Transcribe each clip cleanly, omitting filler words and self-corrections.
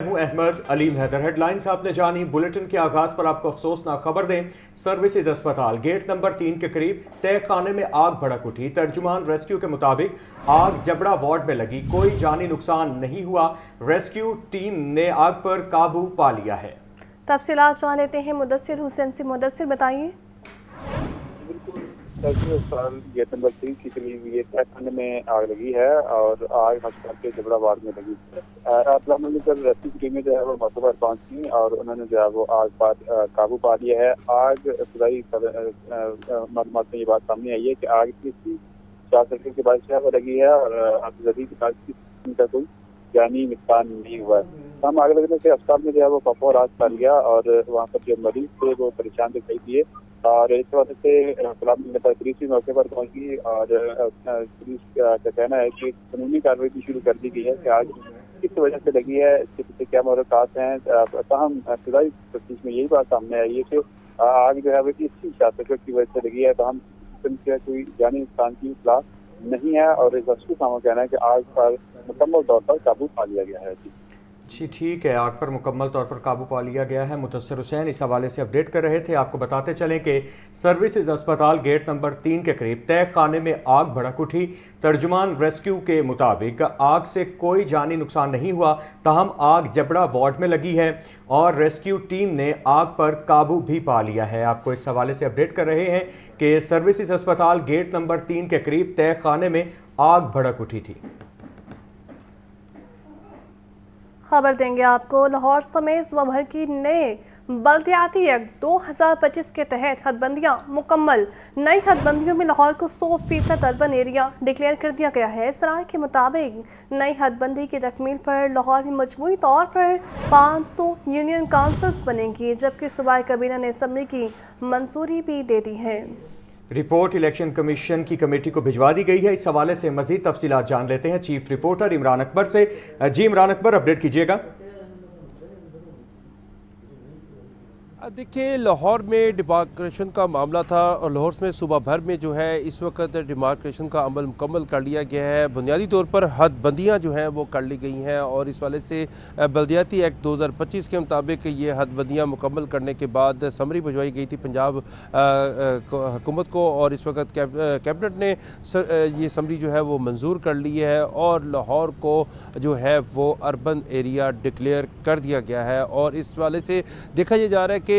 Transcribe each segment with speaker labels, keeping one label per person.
Speaker 1: हूं अहमद अलीम हैदर। हेडलाइंस आपने जानी। बुलेटिन के आगाज पर आपको अफसोसनाक खबर दें। सर्विसेज अस्पताल गेट नंबर 3 के करीब तय खाने में आग भड़क उठी। तर्जुमान रेस्क्यू के मुताबिक आग जबड़ा वार्ड में लगी, कोई जानी नुकसान नहीं हुआ। रेस्क्यू टीम ने आग पर काबू पा लिया है।
Speaker 2: तफसीलात जान लेते हैं मुदस्सिर हुसैन से। मुदस्सिर बताइए।
Speaker 3: अस्पताल गेट नंबर 3 के करीब ये तहखाने में आग लगी है और आग अस्पताल के जबड़ा वार्ड में लगी है। रात कल रेस्क्यू की टीमें जो है वो मौके पर पहुंची और उन्होंने जो है वो आग पर काबू पा लिया है। आग खुदाई मालूमात में ये बात सामने आई है कि आग किसी शॉर्ट सर्किट के बाद से लगी है और जदीद का कोई जानी नुकसान नहीं हुआ है। हम आग लगने से अस्पताल में जो है वो कफो रात फैल गया और वहाँ पर जो मरीज थे वो परेशान दिखाई दिए और इस वजह से पुलिस भी मौके पर पहुंची और पुलिस का कहना है कि कानूनी कार्रवाई भी शुरू कर दी गई है कि आग किस वजह से लगी है, इसके पीछे क्या मुहरकात हैं। तमाम फिजाई तफ्तीश में यही बात सामने आई है कि आग जो है वो इसी शॉर्ट सर्किट की वजह से लगी है। तमाम कोई जानी नुकसान की इतला नहीं है और रेस्क्यू का कहना है कि आग पर मुकम्मल तौर पर काबू पा लिया गया है।
Speaker 1: जी ठीक है, आग पर मुकम्मल तौर पर काबू पा लिया गया है। मुदस्सिर हुसैन इस हवाले से अपडेट कर रहे थे। आपको बताते चलें कि सर्विसेज अस्पताल गेट नंबर 3 के करीब तय खाने में आग भड़क उठी। तर्जुमान रेस्क्यू के मुताबिक आग से कोई जानी नुकसान नहीं हुआ, ताहम आग जबड़ा वार्ड में लगी है और रेस्क्यू टीम ने आग पर काबू भी पा लिया है। आपको इस हवाले से अपडेट कर रहे हैं कि सर्विसेज अस्पताल गेट नंबर 3 के करीब तय खाने में आग भड़क उठी थी।
Speaker 2: खबर देंगे आपको। लाहौर समेत सूबा भर की नए बल्दियाती एक्ट 2025 के तहत हदबंदियां मुकम्मल। नई हदबंदियों में लाहौर को 100% अर्बन एरिया डिक्लेयर कर दिया गया है। इस तरह के मुताबिक नई हदबंदी की तकमील पर लाहौर में मजमूई तौर पर 500 यूनियन काउंसिल्स बनेंगी, जबकि सूबाई काबीना ने असम्बली की मंजूरी भी दे दी है।
Speaker 1: रिपोर्ट इलेक्शन कमीशन की कमेटी को भिजवा दी गई है। इस हवाले से मजीद तफसीलात जान लेते हैं चीफ रिपोर्टर इमरान अकबर से। जी इमरान अकबर, अपडेट कीजिएगा।
Speaker 4: देखिए, लाहौर में डिमार्केशन का मामला था और लाहौर में सूबा भर में जो है इस वक्त डिमार्केशन का अमल मुकम्मल कर लिया गया है। बुनियादी तौर पर हदबंदियाँ जो हैं वो कर ली गई हैं और इस वाले से बल्दियाती एक्ट 2025 के मुताबिक ये हदबंदियाँ मुकम्मल करने के बाद समरी भिजवाई गई थी पंजाब हुकूमत को और इस वक्त कैबिनेट ने ये समरी जो है वो मंजूर कर ली है और लाहौर को जो है वो अर्बन एरिया डिक्लेयर कर दिया गया है। और इस वाले से देखा ये जा रहा है कि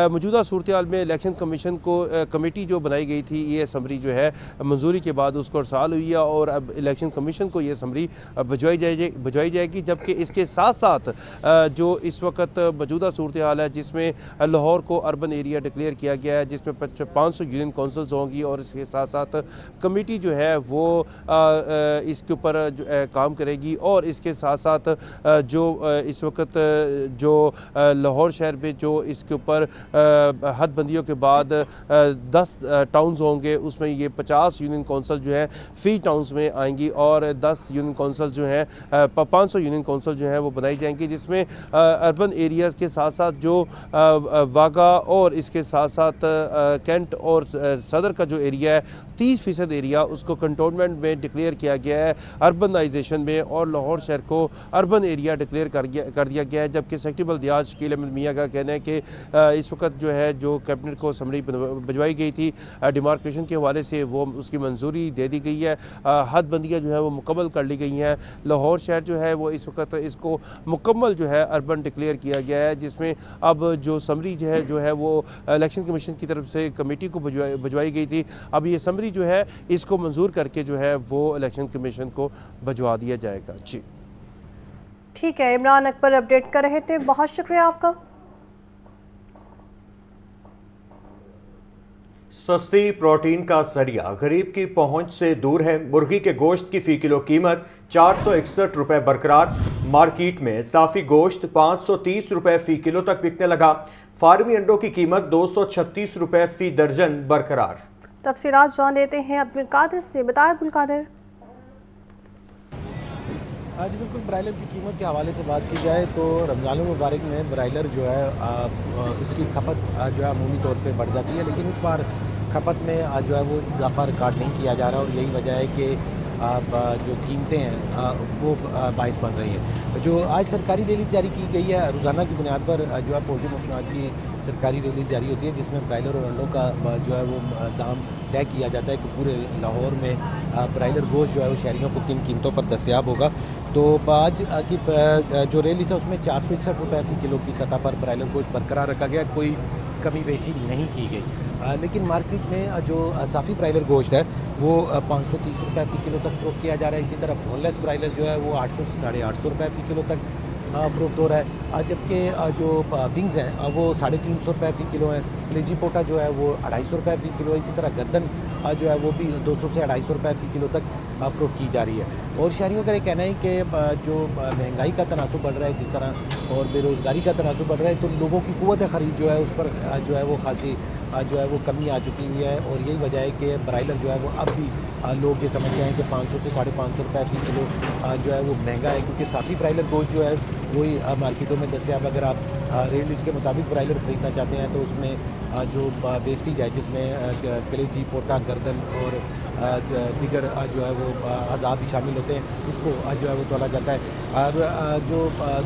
Speaker 4: मौजूदा सूरत हाल में इलेक्शन कमीशन को कमेटी जो बनाई गई थी, ये असम्बली जो है मंजूरी के बाद उसको अरसाल हुई है और अब इलेक्शन कमीशन को ये असम्बली भिजवाई जाएगी। जबकि इसके साथ साथ जो इस वक्त मौजूदा सूरत हाल है जिसमें लाहौर को अर्बन एरिया डिक्लेयर किया गया है, जिसमें 500 यूनियन काउंसिल्स होंगी और इसके साथ साथ कमेटी जो है वो इसके ऊपर काम करेगी। और इसके साथ साथ जो इस वक्त जो लाहौर शहर में जो इसके ऊपर हदबंदियों के बाद 10 टाउन्स होंगे, उसमें ये 50 यूनियन काउंसिल जो है फी टाउन्स में आएंगी और 10 यूनियन काउंसिल जो हैं 500 यूनियन काउंसिल जो हैं वो बनाई जाएंगी, जिसमें अर्बन एरियाज़ के साथ साथ जो वागा और इसके साथ साथ कैंट और सदर का जो एरिया है 30% एरिया उसको कंटोनमेंट में डिक्लेयर किया गया है अर्बनाइजेशन में और लाहौर शहर को अर्बन एरिया डिक्लेयर कर दिया गया है। जबकि सेक्रेटरी बल्दियात शकील अहमद मियां का कहना है कि इस वक्त जो है जो कैबिनेट को समरी भिजवाई गई थी डिमार्केशन के हवाले से वो उसकी मंजूरी दे दी गई है। हदबंदियाँ जो है वो मुकम्मल कर ली गई हैं। लाहौर शहर जो है वो इस वक्त इसको मुकम्मल जो है अर्बन डिक्लेयर किया गया है, जिसमें अब जो समरी जो है वो इलेक्शन कमीशन की तरफ से कमेटी को भिजवाई गई थी। अब ये समरी जो है इसको मंजूर करके जो है वो इलेक्शन कमीशन को भिजवा दिया जाएगा। जी
Speaker 2: ठीक है, इमरान अकबर अपडेट कर रहे थे, बहुत शुक्रिया आपका।
Speaker 1: सस्ती प्रोटीन का जरिया गरीब की पहुंच से दूर है। मुर्गी के गोश्त की फी किलो कीमत 461 रुपए बरकरार। मार्केट में साफी गोश्त 530 रुपए फी किलो तक बिकने लगा। फार्मी अंडों की कीमत 236 रुपए फी दर्जन बरकरार।
Speaker 2: तफसीलात जान लेते हैं अब्दुल कादिर से। बताएं अब्दुल कादिर।
Speaker 5: आज बिल्कुल ब्रायलर की कीमत के हवाले से बात की जाए तो रमज़ान मुबारक में ब्रायलर जो है उसकी खपत जो है अमूमी तौर पे बढ़ जाती है, लेकिन इस बार खपत में आज जो है वो इजाफा रिकॉर्ड नहीं किया जा रहा और यही वजह है कि जो कीमतें हैं वो बाइस बन रही हैं। जो आज सरकारी रिलीज़ जारी की गई है, रोज़ाना की बुनियाद पर जो है पोल्ट्री मसनूआत की सरकारी रिलीज़ जारी होती है, जिसमें ब्रायलर और अंडों का जो है वो दाम तय किया जाता है कि पूरे लाहौर में ब्रायलर गोश्त जो है वो शहरियों को किन कीमतों पर दस्तयाब होगा। तो आज की जो रिलीज़ है उसमें 461 रुपये फ़ी किलो की सतह पर ब्रायलर गोश्त बरकरार रखा गया, कोई कमी बेशी नहीं की गई। लेकिन मार्केट में जो साफ़ी ब्रायलर गोश्त है वो 530 रुपये फ़ी किलो तक फ़रोख्त किया जा रहा है। इसी तरह बोनलेस ब्रायलर जो है वो 800 से 850 रुपये फ़ी किलो तक फ़रोख्त हो रहा है, जबकि जो विंग्स हैं वो 350 रुपये फ़ी किलो हैं। कलेजी पोटा जो है वो 250 रुपये फ़ी किलो है। इसी तरह गर्दन जो है वो भी 200 से 250 रुपये फ़ी किलो तक फ़रोख्त की जा रही है। और शहरियों का ये कहना है कि जो महंगाई का तनासुब बढ़ रहा है जिस तरह और बेरोज़गारी का तनासुब बढ़ रहा है, तो लोगों की क़ुव्वत ख़रीद जो है उस पर जो है वो खासी जो है वो कमी आ चुकी हुई है। और यही वजह है कि ब्रायलर जो है वो अब भी लोग ये समझते हैं कि 500 से 550 रुपये फ़ी किलो जो है वो महंगा है, क्योंकि साफ़ी ब्रायलर गोश्त जो है वही मार्केटों में दस्तयाब। अगर आप रेट लिस्ट के मुताबिक ब्रायलर ख़रीदना चाहते हैं तो उसमें जो वेस्टेज है, जिसमें कलेजी पोटा गर्दन और दीगर जो है वो अज़ा भी शामिल होते हैं, उसको जो है वो तोला जाता है। और जो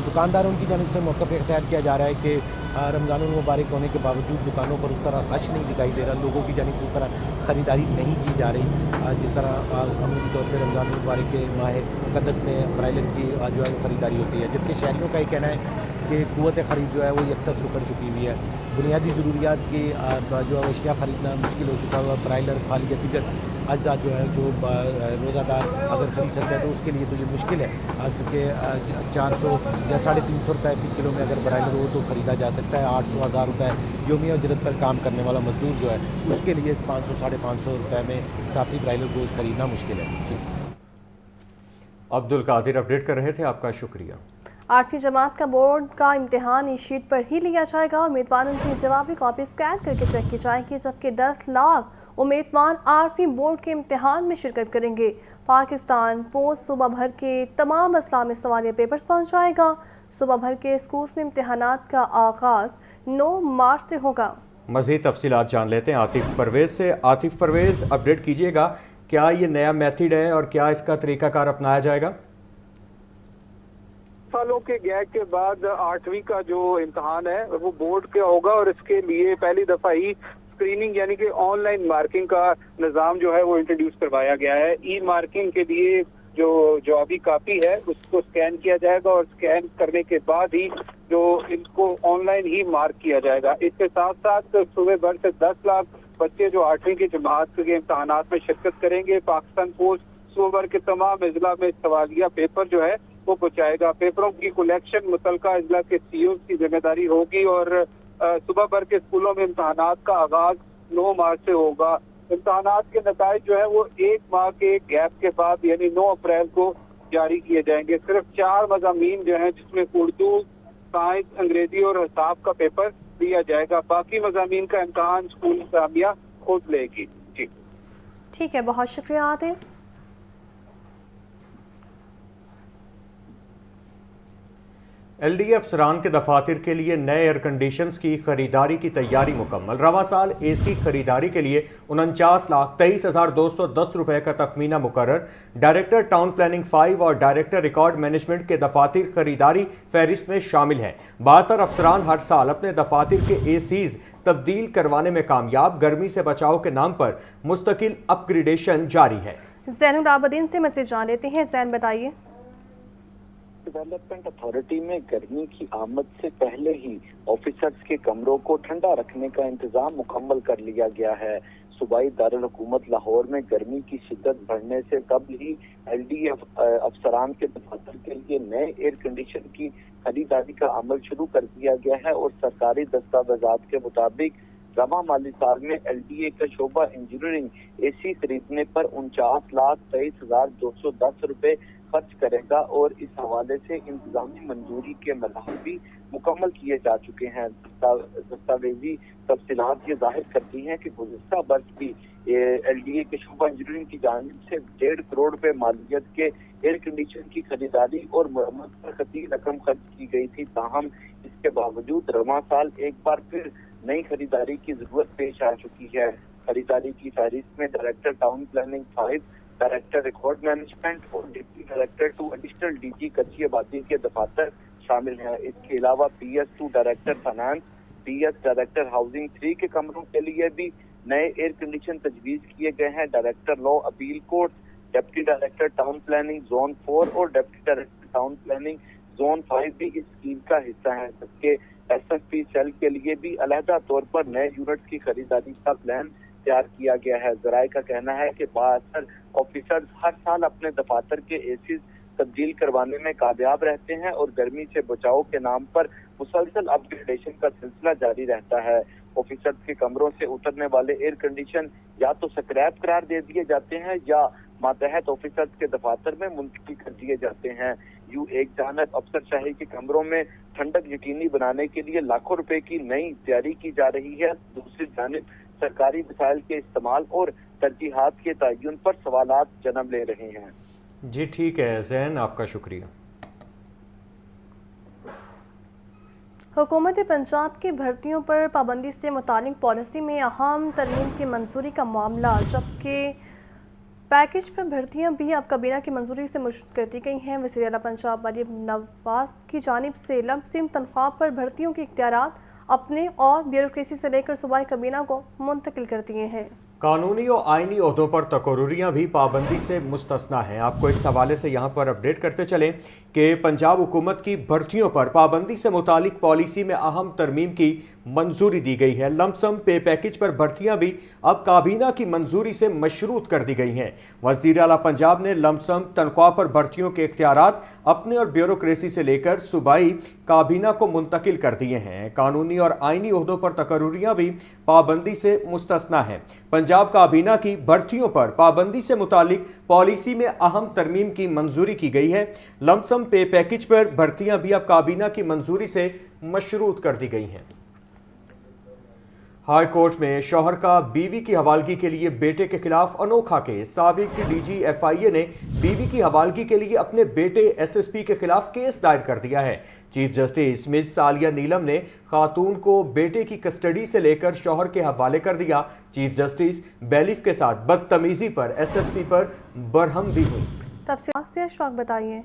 Speaker 5: दुकानदार उनकी जानिब से मौक़िफ़ इख्तियार किया जा रहा है कि रमज़ानुल मुबारक होने के बावजूद दुकानों पर उस तरह रश नहीं दिखाई दे रहा, लोगों की जानिब से उस तरह ख़रीदारी नहीं की जा रही जिस तरह अमूमी तौर पर रमज़ानुल मुबारक के माह मुक़द्दस में ब्रायलर की जो है वो ख़रीदारी होती है। जबकि शहरियों का ये कहना है कि क़ुव्वत ख़रीद जो है वो अक्सर सुकड़ चुकी हुई है। बुनियादी ज़रूरियात की जो है अशिया ख़रीदना मुश्किल हो चुका हुआ। ब्रायलर खाली या दिगर अज्जा जो है जो रोज़ादार अगर ख़रीद सकता है तो उसके लिए तो ये मुश्किल है, क्योंकि 400 या 350 रुपये फ़ी किलो में अगर ब्रायलर हो तो ख़रीदा जा सकता है। 800-1000 रुपये योमिया उजरत पर काम करने वाला मज़दूर जो है उसके लिए 500-550 रुपये में साफ़ी ब्रायलर गोश्त ख़रीदना मुश्किल है। जी,
Speaker 1: अब्दुल कादिर अपडेट कर रहे थे, आपका शुक्रिया।
Speaker 2: 8वीं जमात का बोर्ड का इम्तिहान इस शीट पर ही लिया जाएगा। उम्मीदवारों की जवाबी कॉपी स्कैन करके चेक की जाएगी, जबकि 10 लाख उम्मीदवार 8वीं बोर्ड के इम्तिहान में शिरकत करेंगे। पाकिस्तान पोस्ट सुबह भर के तमाम अजला में सवालिया पेपर्स पहुँच जाएगा। सुबह भर के स्कूल में इम्तिहानात का आगाज़ 9 मार्च से होगा।
Speaker 1: मज़ीद तफसीलात जान लेते हैं आतिफ परवेज़ से। आतिफ परवेज़, अपडेट कीजिएगा, क्या ये नया मेथड है और क्या इसका तरीक़ाकार अपनाया जाएगा?
Speaker 3: सालों के गैप के बाद 8वीं का जो इम्तहान है वो बोर्ड का होगा और इसके लिए पहली दफा ही स्क्रीनिंग यानी कि ऑनलाइन मार्किंग का निज़ाम जो है वो इंट्रोड्यूस करवाया गया है। ई मार्किंग के लिए जो जवाबी कापी है उसको स्कैन किया जाएगा और स्कैन करने के बाद ही जो इनको ऑनलाइन ही मार्क किया जाएगा। इसके साथ साथ सुबह भर से 10 लाख बच्चे जो 8वीं की जमात के इम्तहानात में शिरकत करेंगे। पाकिस्तान पोस्ट सुबह भर के तमाम अजला में सवालिया पेपर जो है वो पहुंचाएगा। पेपरों की कलेक्शन मुतलका अजला के सीईओ की जिम्मेदारी होगी और सुबह भर के स्कूलों में इम्तहानात का आगाज 9 मार्च से होगा। इम्तहानात के नताइज जो है वो 1 माह के गैप के बाद यानी 9 अप्रैल को जारी किए जाएंगे। सिर्फ 4 मज़ामीन जो हैं जिसमें उर्दू, साइंस, अंग्रेजी और हिसाब का पेपर दिया जाएगा। बाकी मज़ामीन का इम्तहान स्कूल इंतजामिया खुद लेगी। जी
Speaker 2: ठीक है, बहुत शुक्रिया आतिफ।
Speaker 1: LDA अफसरान के दफातर के लिए नए एयर कंडीशंस की खरीदारी की तैयारी मुकम्मल। रवां साल AC खरीदारी के लिए 49,23,210 रुपये का तखमीना मुकर्रर। डायरेक्टर टाउन प्लानिंग 5 और डायरेक्टर रिकॉर्ड मैनेजमेंट के दफातर खरीदारी फहरिस्त में शामिल हैं। 62 अफसरान हर साल अपने दफातर के ACs तब्दील करवाने में कामयाब। गर्मी से बचाव के नाम पर मुस्तकिल अपग्रेडेशन जारी है।
Speaker 2: ज़ैनुल आबदीन से मैसेज जान लेते हैं। ज़ैन, बताइए।
Speaker 6: डेवलपमेंट अथॉरिटी में गर्मी की आमद से पहले ही ऑफिसर्स के कमरों को ठंडा रखने का इंतजाम मुकम्मल कर लिया गया है। सूबाई दारुल हुकूमत लाहौर में गर्मी की शिद्दत बढ़ने से कबल ही LDA अफसरान के दफातर के लिए नए एयर कंडीशन की खरीदारी का अमल शुरू कर दिया गया है और सरकारी दस्तावेजात के मुताबिक रवां माली साल में LDA का शोबा इंजीनियरिंग AC खरीदने पर 49,23,210 रुपए खर्च करेगा और इस हवाले से इंतजामी मंजूरी के मराहल भी मुकम्मल किए जा चुके हैं। दस्तावेजी तफसीलात ये जाहिर करती हैं कि गुज़िश्ता बरस भी LDA के शोबा इंजीनियरिंग की जानिब से 1.5 करोड़ रुपए मालियत के एयर कंडीशन की खरीदारी और मरम्मत पर कती रकम खर्च की गई थी। ताहम इसके बावजूद रवां साल एक बार फिर नई खरीदारी की जरूरत पेश आ चुकी है। खरीदारी की फहरिस्त में director town planning 5 director record management और deputy director two additional DG कच्ची आबादी के दफातर शामिल हैं। इसके अलावा PS2 director finance, PS director housing 3 के कमरों के लिए भी नए एयर कंडीशन तजवीज किए गए हैं। Director law appeal court, deputy director town planning zone 4 और deputy director town planning zone 5 भी इस स्कीम का हिस्सा है, जबकि SFP सेल के लिए भी अलहदा तौर पर नए यूनिट्स की खरीदारी का प्लान तैयार किया गया है। जराये का कहना है कि बाअसर ऑफिसर्स हर साल अपने दफातर के एसीज तब्दील करवाने में कामयाब रहते हैं और गर्मी से बचाव के नाम पर मुसलसल अपग्रेडेशन का सिलसिला जारी रहता है। ऑफिसर्स के कमरों से उतरने वाले एयर कंडीशन या तो स्क्रैप करार दे दिए जाते हैं या मातहत ऑफिसर्स के दफातर में मुंतकिल कर दिए जाते हैं। एक जानब अफसरशाही के कमरों में ठंडक यकीनी बनाने के लिए लाखों रुपए की नई तैयारी की जा रही है, दूसरी जानब सरकारी वसाइल के इस्तेमाल और तरजीहात के तयन पर सवालात जन्म ले रहे हैं।
Speaker 1: जी ठीक है ज़ैन, आपका शुक्रिया।
Speaker 2: हुकूमत पंजाब की भर्तियों पर पाबंदी से मुतालिक पॉलिसी में अहम तरमीम की मंजूरी का मामला, जबकि पैकेज पर भर्तियां भी अब काबीना की मंजूरी से मुश्त कर दी गई हैं। वज़ीर आला पंजाब मरीम नवाज की जानिब से लमसम तनख्वाह पर भर्तियों के इख्तियारात अपने और ब्यूरोक्रेसी से लेकर सूबाई काबीना को मुंतकिल कर दिए हैं।
Speaker 1: कानूनी और आइनी ओहदों पर तकर्रुरियाँ भी पाबंदी से मुस्तस्ना हैं। आपको इस हवाले से यहाँ पर अपडेट करते चलें कि पंजाब हुकूमत की भर्तियों पर पाबंदी से मुतालिक पॉलिसी में अहम तरमीम की मंजूरी दी गई है। लमसम पे पैकेज पर भर्तियाँ भी अब काबीना की मंजूरी से मशरूत कर दी गई हैं। वज़ीर आला पंजाब ने लमसम तनख्वाह पर भर्तियों के इख्तियारात अपने और ब्यूरोक्रेसी से लेकर सूबाई काबीना को मुंतकिल कर दिए हैं। कानूनी और आइनी ओहदों पर तकर्रुरियाँ भी पाबंदी से मुस्तस्ना हैं। पंजाब काबीना की भर्तियों पर पाबंदी से मुतालिक पॉलिसी में अहम तरमीम की मंजूरी की गई है। लमसम पे पैकेज पर भर्तियां भी अब काबीना की मंजूरी से मशरूत कर दी गई हैं। हाई कोर्ट में शौहर का बीवी की हवालगी के लिए बेटे के खिलाफ अनोखा केस। साबिक DG FIA ने बीवी की हवालगी के लिए अपने बेटे SSP के खिलाफ केस दायर कर दिया है। Chief justice miss Aalia Neelum ने खातून को बेटे की कस्टडी से लेकर शौहर के हवाले कर दिया। चीफ जस्टिस बैलिफ के साथ बदतमीजी पर SSP पर बरहम भी हुई।
Speaker 2: तफसीलात से अशफाक बताइए।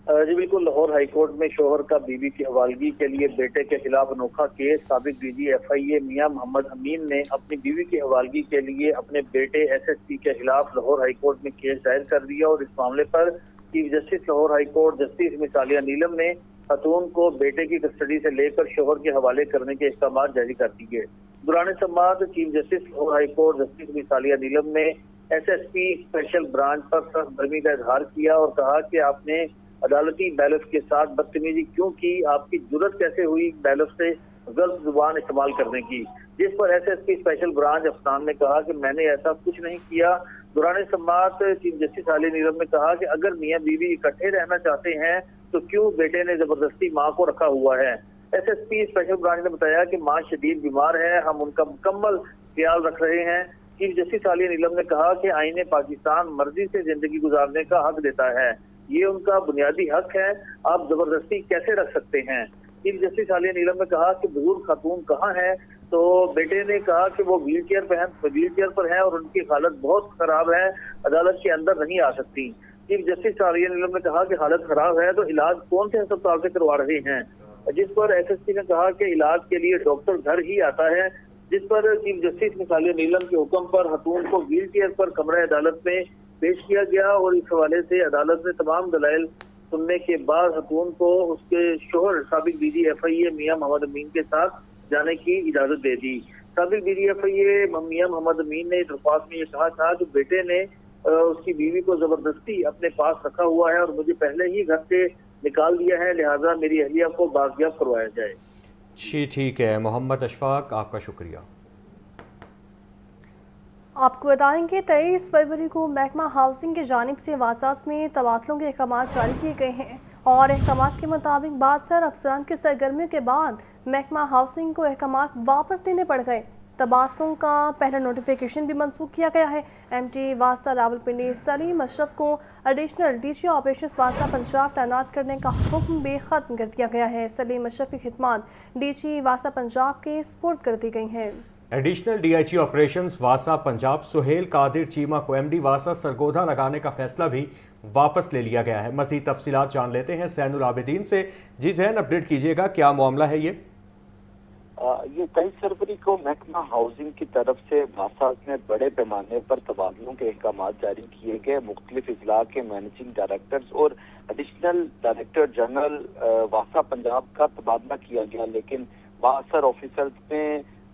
Speaker 7: जी बिल्कुल, लाहौर हाई कोर्ट में शोहर का बीवी की हवालगी के लिए बेटे के खिलाफ अनोखा केस। साबिक DG FIA मियां मोहम्मद अमीन ने अपनी बीवी की हवालगी के लिए अपने बेटे SSP के खिलाफ लाहौर हाई कोर्ट में केस दायर कर दिया और इस मामले पर chief justice Lahore high court justice miss Aalia Neelum ने खातून को बेटे की कस्टडी से लेकर शोहर के हवाले करने के अहकाम जारी कर दिए। दौरान समाअत chief justice Lahore high court justice miss Aalia Neelum ने SSP स्पेशल ब्रांच पर सख्त बर्मी का इजहार किया और कहा कि आपने अदालती बैलफ के साथ बदतमीजी क्यों की, आपकी जुर्रत कैसे हुई बैलफ से गलत जुबान इस्तेमाल करने की, जिस पर SSP स्पेशल ब्रांच अफसान ने कहा कि मैंने ऐसा कुछ नहीं किया। दौरान समाअत चीफ जस्टिस सालिया नीलम ने कहा कि अगर मियां बीवी इकट्ठे रहना चाहते हैं तो क्यों बेटे ने जबरदस्ती मां को रखा हुआ है। SSP स्पेशल ब्रांच ने बताया कि मां शदीद बीमार है, हम उनका मुकम्मल ख्याल रख रहे हैं। चीफ जस्टिस सालिया नीलम ने कहा कि आईने पाकिस्तान मर्जी से जिंदगी गुजारने का हक देता है, ये उनका बुनियादी हक है, आप जबरदस्ती कैसे रख सकते हैं। चीफ जस्टिस सालिया नीलम ने कहा कि बुजुर्ग खातून कहाँ है, तो बेटे ने कहा कि वो व्हील चेयर पर हैं और उनकी हालत बहुत खराब है, अदालत के अंदर नहीं आ सकती। चीफ जस्टिस सालिया नीलम ने कहा कि हालत खराब है तो इलाज कौन से अस्पताल से करवा रहे हैं, जिस पर SSP ने कहा कि इलाज के लिए डॉक्टर घर ही आता है, जिस पर चीफ जस्टिस सालिया नीलम के हुक्म पर खातून को व्हील चेयर पर कमरा अदालत में पेश किया गया और इस हवाले से अदालत ने तमाम दलाइल सुनने के बाद खातून को उसके शोहर साबिक DG FIA मियां मोहम्मद अमीन के साथ जाने की इजाजत दे दी। साबिक DG FIA मियां मोहम्मद अमीन ने दरख्वास्त में ये कहा था कि बेटे ने उसकी बीवी को जबरदस्ती अपने पास रखा हुआ है और मुझे पहले ही घर से निकाल दिया है, लिहाजा मेरी अहलिया को बाजियाब करवाया जाए।
Speaker 1: जी ठीक है मोहम्मद अशफाक, आपका शुक्रिया।
Speaker 2: आपको बताएंगे 23 फरवरी को महकमा हाउसिंग की जानिब से वासास में तबादलों के अहकाम जारी किए गए हैं और अहकाम के मुताबिक बादशाह अफसरान की सरगर्मियों के बाद महकमा हाउसिंग को अहकाम वापस लेने पड़ गए। तबादलों का पहला नोटिफिकेशन भी मंसूख किया गया है। MD वासा रावलपिंडी सलीम अशरफ को एडिशनल DG ऑपरेशन वासा पंजाब तैनात करने का हुक्म भी ख़त्म कर दिया गया है। सलीम अशरफ की खिदमात DG वासा पंजाब के स्पुर्द कर दी गई हैं।
Speaker 1: एडिशनल डीआईजी ऑपरेशंस वासा पंजाब सुहेल कादिर चीमा को एमडी वासा सरगोधा लगाने का फैसला भी वापस ले लिया गया है। मज़ीद तफसीलात जान लेते हैं ज़ैनुल आबिदीन से। जी ज़ैन, अपडेट कीजिएगा, क्या मामला है ये?
Speaker 6: 23 फरवरी को महकमा हाउसिंग की तरफ से वासा में बड़े पैमाने पर तबादलों के अहकाम जारी किए गए। मुख्तलिफ अजला के मैनेजिंग डायरेक्टर्स और एडिशनल डायरेक्टर जनरल वासा पंजाब का तबादला किया गया, लेकिन बाअसर ऑफिसर्स ने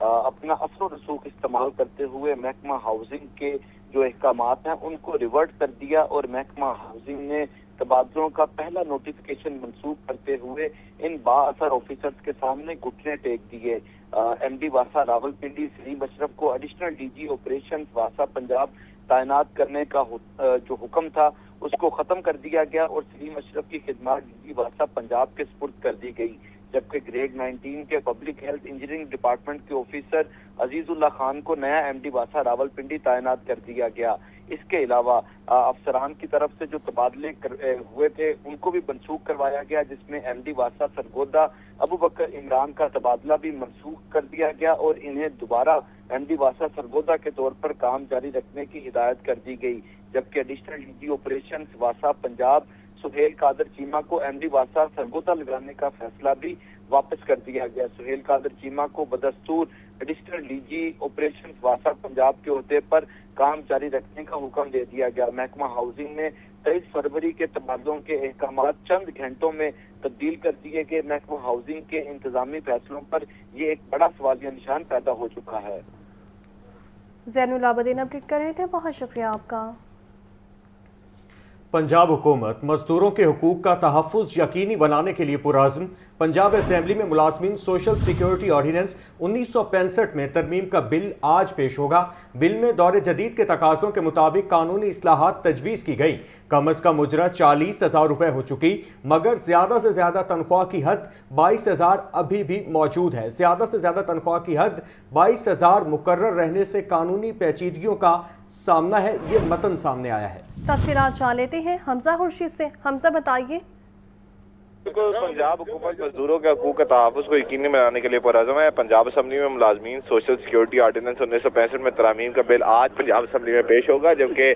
Speaker 6: अपना असर रसूख इस्तेमाल करते हुए महकमा हाउसिंग के जो अहकाम हैं उनको रिवर्ट कर दिया और महकमा हाउसिंग ने तबादलों का पहला नोटिफिकेशन मंसूख करते हुए इन बाअसर ऑफिसर्स के सामने घुटने टेक दिए। एमडी वासा रावलपिंडी सलीम अशरफ को एडिशनल डीजी ऑपरेशन वासा पंजाब तैनात करने का जो हुक्म था उसको खत्म कर दिया गया और सलीम अशरफ की खिदमत डीजी वासा पंजाब के सुपुर्द कर दी गई, जबकि ग्रेड 19 के पब्लिक हेल्थ इंजीनियरिंग डिपार्टमेंट के ऑफिसर अजीजुल्लाह खान को नया एमडी वासा रावलपिंडी तैनात कर दिया गया। इसके अलावा अफसरान की तरफ से जो तबादले हुए थे उनको भी मनसूख करवाया गया, जिसमें एमडी वासा सरगोदा अबू बकर इमरान का तबादला भी मनसूख कर दिया गया और इन्हें दोबारा एमडी वासा सरगोदा के तौर पर काम जारी रखने की हिदायत कर दी गई, जबकि एडिशनल डीजी ऑपरेशन वासा पंजाब सुहेल कादर चीमा को एमडी वासा सरगोदा लगाने का फैसला भी वापस कर दिया गया। सुहेल कादर चीमा को बदस्तूर एडिशनल डीजी ऑपरेशन वासा पंजाब के ओहदे पर काम जारी रखने का हुक्म दे दिया गया। महकमा हाउसिंग ने 23 फरवरी के तबादलों के अहकाम चंद घंटों में तब्दील कर दिए गए। महकमा हाउसिंग के इंतजामी फैसलों पर ये एक बड़ा सवालिया निशान पैदा हो चुका है।
Speaker 2: ज़ैनुल आबिदीन अपडेट कर रहे थे, बहुत शुक्रिया आपका।
Speaker 1: पंजाब हुकूमत मजदूरों के हुकूक का तहफ़्फ़ुज़ यकीनी बनाने के लिए पुरअज़्म। पंजाब असेंबली में मुलाज़मीन सोशल सिक्योरिटी ऑर्डीनेंस 1965 में तरमीम का बिल आज पेश होगा। बिल में दौर जदीद के तकाज़ों के मुताबिक कानूनी इस्लाहात तजवीज़ की गई। कम अज़ कम उजरत 40,000 रुपये हो चुकी, मगर ज़्यादा से ज़्यादा तनख्वाह की हद 22,000 अभी भी मौजूद है। ज़्यादा से ज़्यादा तनख्वाह की हद 22,000 मुकर्रर रहने से कानूनी पेचीदगियों का सामना है, ये मतन सामने आया है।
Speaker 2: तफसीलात जान लेते हैं हमजा खुर्शीद से। हमजा बताइए।
Speaker 8: पंजाब हुकूमत मजदूरों के हकूक के तहफ़्फ़ुज़ को यकीनी बनाने के लिए पुरअज़्म है। पंजाब असेंबली में मुलाज़मीन सोशल सिक्योरिटी ऑर्डीनेंस 1965 में तरामीम का बिल आज पंजाब असेंबली में पेश होगा, जबकि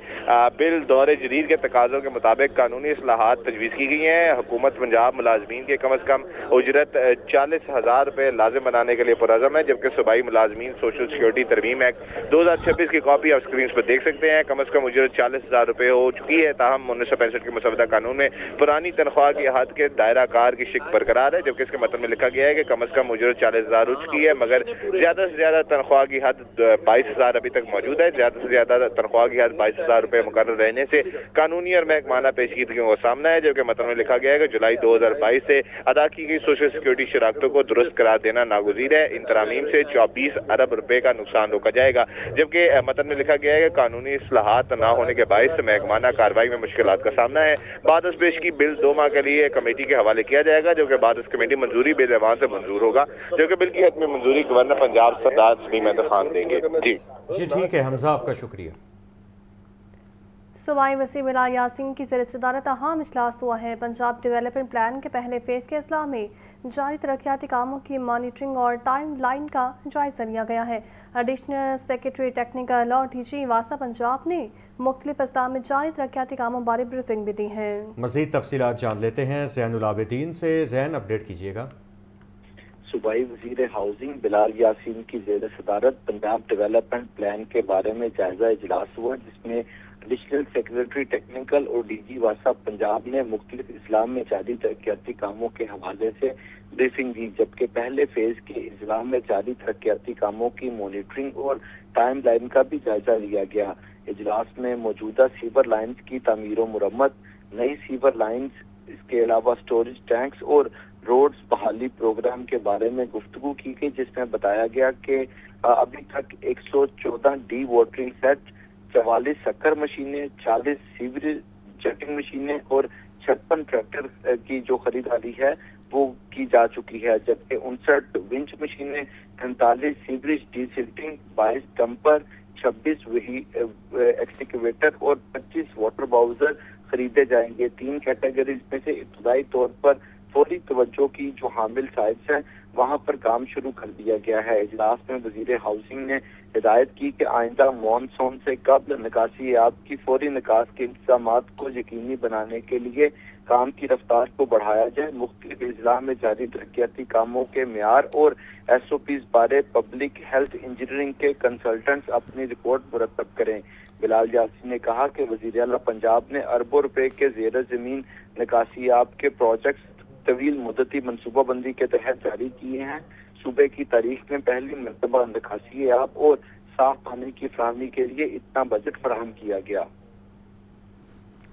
Speaker 8: बिल दौर जदीद के तकाज़ों के मुताबिक कानूनी इस्लाहात तजवीज़ की गई हैं। हुकूमत पंजाब मुलाज़मीन के कम अज़ कम उजरत 40,000 रुपये लाजिम बनाने के लिए पुरअज़्म है, जबकि सूबाई मुलाज़मीन सोशल सिक्योरिटी तरमीम एक्ट 2026 की कॉपी आप स्क्रीन पर देख सकते हैं। कम अज़ कम उजरत 40,000 रुपये हो चुकी है, ताहम 1965 के मसवदा कानून में पुरानी तनख्वाह की हद के दायरा कार की शिक बरकरार है, जबकि इसके मतलब में लिखा गया है कि कम अज कम उजरत 40,000 हो चुकी है, मगर ज्यादा से ज्यादा तनख्वाह की हद 22,000 अभी तक मौजूद है। ज्यादा से ज्यादा तनख्वाह की हद 22,000 रुपये मुकर्रर रहने से कानूनी और महकमाना पेचीदगियों का सामना है, जबकि मतलब में लिखा गया है कि जुलाई 2022 से अदा की गई सोशल सिक्योरिटी शराकतों को दुरुस्त करार देना नागुज़ीर है। इन तरामीम से 24 अरब रुपए का नुकसान रोका जाएगा, जबकि मतलब में लिखा गया है कि कानूनी इस्लाहात न होने के बायस महकमाना कार्रवाई में मुश्किलात का सामना है। बाद पेश की बिल 2 माह के लिए कमेटी के हवाले किया जाएगा, जो कि बाद इस कमेटी मंजूरी बिल ऐवान से मंजूर होगा, जो कि बिल की हद में मंजूरी गवर्नर पंजाब सरदार सलीम अहमद खान देंगे। जी
Speaker 1: ठीक है हमजा, आपका शुक्रिया।
Speaker 2: सूबाई वज़ीर बिलाल यासीन की ज़ेर सदारत अहम इजलास हुआ है। पंजाब डेवलपमेंट प्लान के पहले फेज़ के अजला में जारी तरक्याती कामों की मॉनिटरिंग और टाइम लाइन का जायज़ा लिया गया है। एडिशनल सेक्रेटरी टेक्निकल और डीजी वासा पंजाब ने मुख्तलिफ अजला में जारी तरक्याती कामों बारे ब्रीफिंग भी दी है।
Speaker 1: मज़ीद तफसीलात जान लेते हैं ज़ैनुल आबिदीन से। ज़ैन, अपडेट कीजिएगा।
Speaker 6: सूबाई वजीर हाउसिंग बिलाल यासीन की ज़ेर सदारत पंजाब डेवलपमेंट प्लान के बारे में जायजा इजलास हुआ, जिसमें एडिशनल सेक्रेटरी टेक्निकल और डीजी वासा पंजाब ने मुख्तलिफ इस्लाम में जारी तरक्याती कामों के हवाले से ब्रीफिंग दी, जबकि पहले फेज के इस्लाम में जारी तरक्याती कामों की मॉनिटरिंग और टाइम लाइन का भी जायजा लिया गया। इजलास में मौजूदा सीवर लाइन्स की तामीर और मुरम्मत, नई सीवर लाइन्स, इसके अलावा स्टोरेज टैंक्स और रोड्स बहाली प्रोग्राम के बारे में गुफ्तगू की गई, जिसमें बताया गया कि अभी तक 114 डी वाटरिंग सेट, 44 शक्कर मशीनें, 40 सीवरेज जेटिंग मशीनें और 56 ट्रैक्टर की जो खरीदारी है वो की जा चुकी है, जबकि 59 विंच मशीनें, 45 सीवरेज डीसिल्टिंग, 22 डंपर, 26 एक्सकेवेटर और 25 वाटर बाउजर खरीदे जाएंगे। 3 कैटेगरीज में से इब्तदाई तौर पर फौरी तवज्जो की जो हामिल साइट्स हैं वहां पर काम शुरू कर दिया गया है। इजलास में वजीर हाउसिंग ने हिदायत की कि आइंदा मॉनसून से कबल निकासी आब की फौरी निकास के इंतजामात को यकीनी बनाने के लिए काम की रफ्तार को बढ़ाया जाए। मुख्तलिफ अजला में जारी तरक्याती कामों के मेयार और SOPs बारे पब्लिक हेल्थ इंजीनियरिंग के कंसल्टेंट्स अपनी रिपोर्ट मुरतब करें। बिलाल यासीन ने कहा कि वज़ीर आला पंजाब ने अरबों रुपए के ज़ेर ज़मीन निकासियाब के प्रोजेक्ट्स तवील मुद्दती मनसूबाबंदी के तहत जारी किए हैं। सूबे की तारीख में पहली मरतबा निकासियाब और साफ पानी की फराहमी के लिए इतना बजट फराहम किया गया।